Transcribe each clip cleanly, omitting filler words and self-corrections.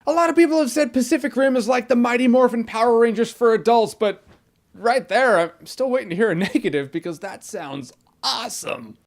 A lot of people have said Pacific Rim is like the Mighty Morphin Power Rangers for adults, but right there, I'm still waiting to hear a negative because that sounds awesome.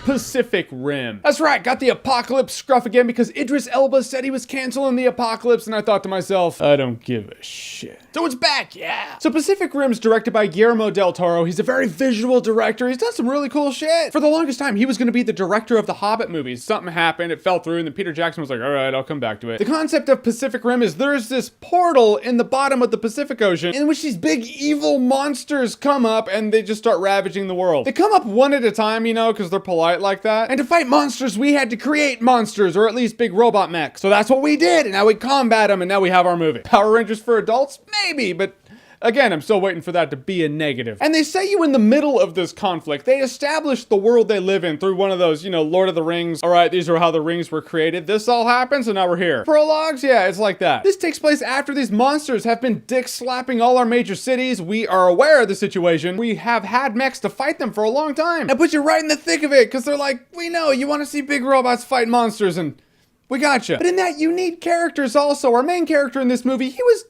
Pacific Rim. That's right, got the apocalypse scruff again because Idris Elba said he was canceling the apocalypse, and I thought to myself, I don't give a shit. So it's back, yeah. So Pacific Rim's directed by Guillermo del Toro. He's a very visual director. He's done some really cool shit. For the longest time, he was gonna be the director of the Hobbit movies. Something happened, it fell through, and then Peter Jackson was like, all right, I'll come back to it. The concept of Pacific Rim is there's this portal in the bottom of the Pacific Ocean in which these big evil monsters come up and they just start ravaging the world. They come up one at a time, you know, because they're polite like that. And to fight monsters, we had to create monsters, or at least big robot mechs. So that's what we did, and now we combat them, and now we have our movie. Power Rangers for adults? Maybe, but again, I'm still waiting for that to be a negative. And they say you in the middle of this conflict. They establish the world they live in through one of those, you know, Lord of the Rings. All right, these are how the rings were created. This all happens, and now we're here. Prologues? Yeah, it's like that. This takes place after these monsters have been dick-slapping all our major cities. We are aware of the situation. We have had mechs to fight them for a long time. That puts you right in the thick of it, because they're like, we know you want to see big robots fight monsters, and we gotcha. But in that, you need characters also. Our main character in this movie, he was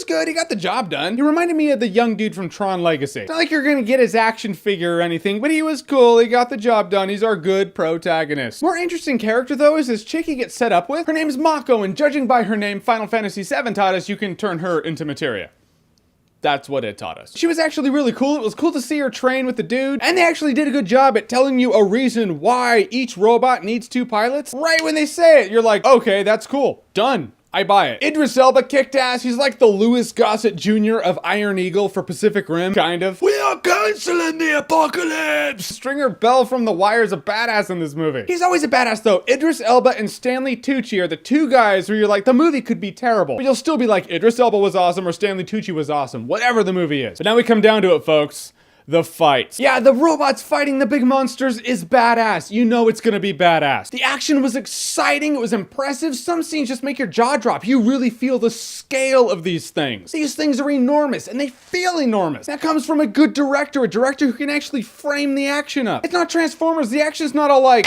good, he got the job done. He reminded me of the young dude from Tron Legacy. It's not like you're gonna get his action figure or anything, but he was cool, he got the job done, he's our good protagonist. More interesting character though is this chick he gets set up with. Her name's Mako, and judging by her name, Final Fantasy VII taught us you can turn her into materia. That's what it taught us. She was actually really cool. It was cool to see her train with the dude, and they actually did a good job at telling you a reason why each robot needs two pilots. Right when they say it, you're like, okay, that's cool, done. I buy it. Idris Elba kicked ass. He's like the Louis Gossett Jr. of Iron Eagle for Pacific Rim, kind of. We are canceling the apocalypse! Stringer Bell from The Wire is a badass in this movie. He's always a badass though. Idris Elba and Stanley Tucci are the two guys where you're like, the movie could be terrible, but you'll still be like, Idris Elba was awesome or Stanley Tucci was awesome, whatever the movie is. But now we come down to it, folks. The fights. Yeah, the robots fighting the big monsters is badass. You know it's gonna be badass. The action was exciting, it was impressive. Some scenes just make your jaw drop. You really feel the scale of these things. These things are enormous, and they feel enormous. That comes from a good director, a director who can actually frame the action up. It's not Transformers, the action's not all like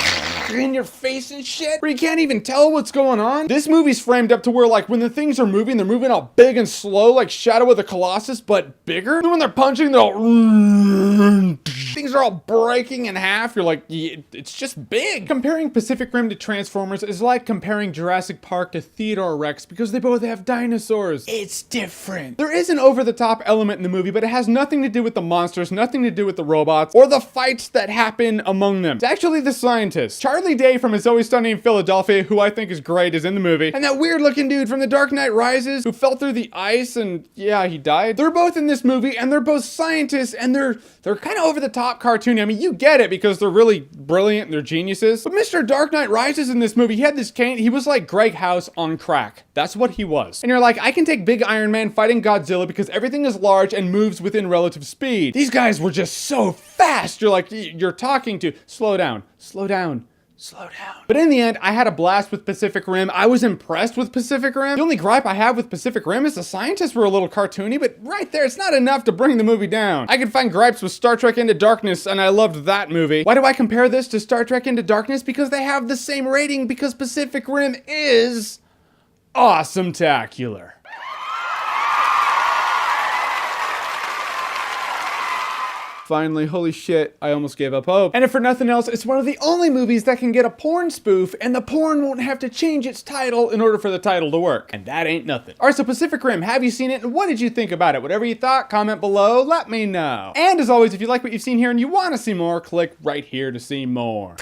in your face and shit, where you can't even tell what's going on. This movie's framed up to where like when the things are moving, they're moving all big and slow like Shadow of the Colossus, but bigger. And when they're punching, they're all things are all breaking in half. You're like, it's just big. Comparing Pacific Rim to Transformers is like comparing Jurassic Park to Theodore Rex because they both have dinosaurs. It's different. There is an over-the-top element in the movie, but it has nothing to do with the monsters, nothing to do with the robots, or the fights that happen among them. It's actually the scientists. Charlie Day from It's Always Sunny in Philadelphia, who I think is great, is in the movie. And that weird-looking dude from The Dark Knight Rises, who fell through the ice and, yeah, he died. They're both in this movie, and they're both scientists, and they're kind of over-the-top cartoony. I mean, you get it because they're really brilliant and they're geniuses. But Mr. Dark Knight Rises in this movie, he had this cane. He was like Greg House on crack. That's what he was. And you're like, I can take Big Iron Man fighting Godzilla because everything is large and moves within relative speed. These guys were just so fast. You're like, you're talking to, slow down, slow down. Slow down. But in the end, I had a blast with Pacific Rim. I was impressed with Pacific Rim. The only gripe I have with Pacific Rim is the scientists were a little cartoony, but right there, it's not enough to bring the movie down. I could find gripes with Star Trek Into Darkness, and I loved that movie. Why do I compare this to Star Trek Into Darkness? Because they have the same rating, because Pacific Rim is Awesometacular. Finally, holy shit, I almost gave up hope. And if for nothing else, it's one of the only movies that can get a porn spoof and the porn won't have to change its title in order for the title to work. And that ain't nothing. Alright, so Pacific Rim, have you seen it? And what did you think about it? Whatever you thought, comment below, let me know. And as always, if you like what you've seen here and you want to see more, click right here to see more.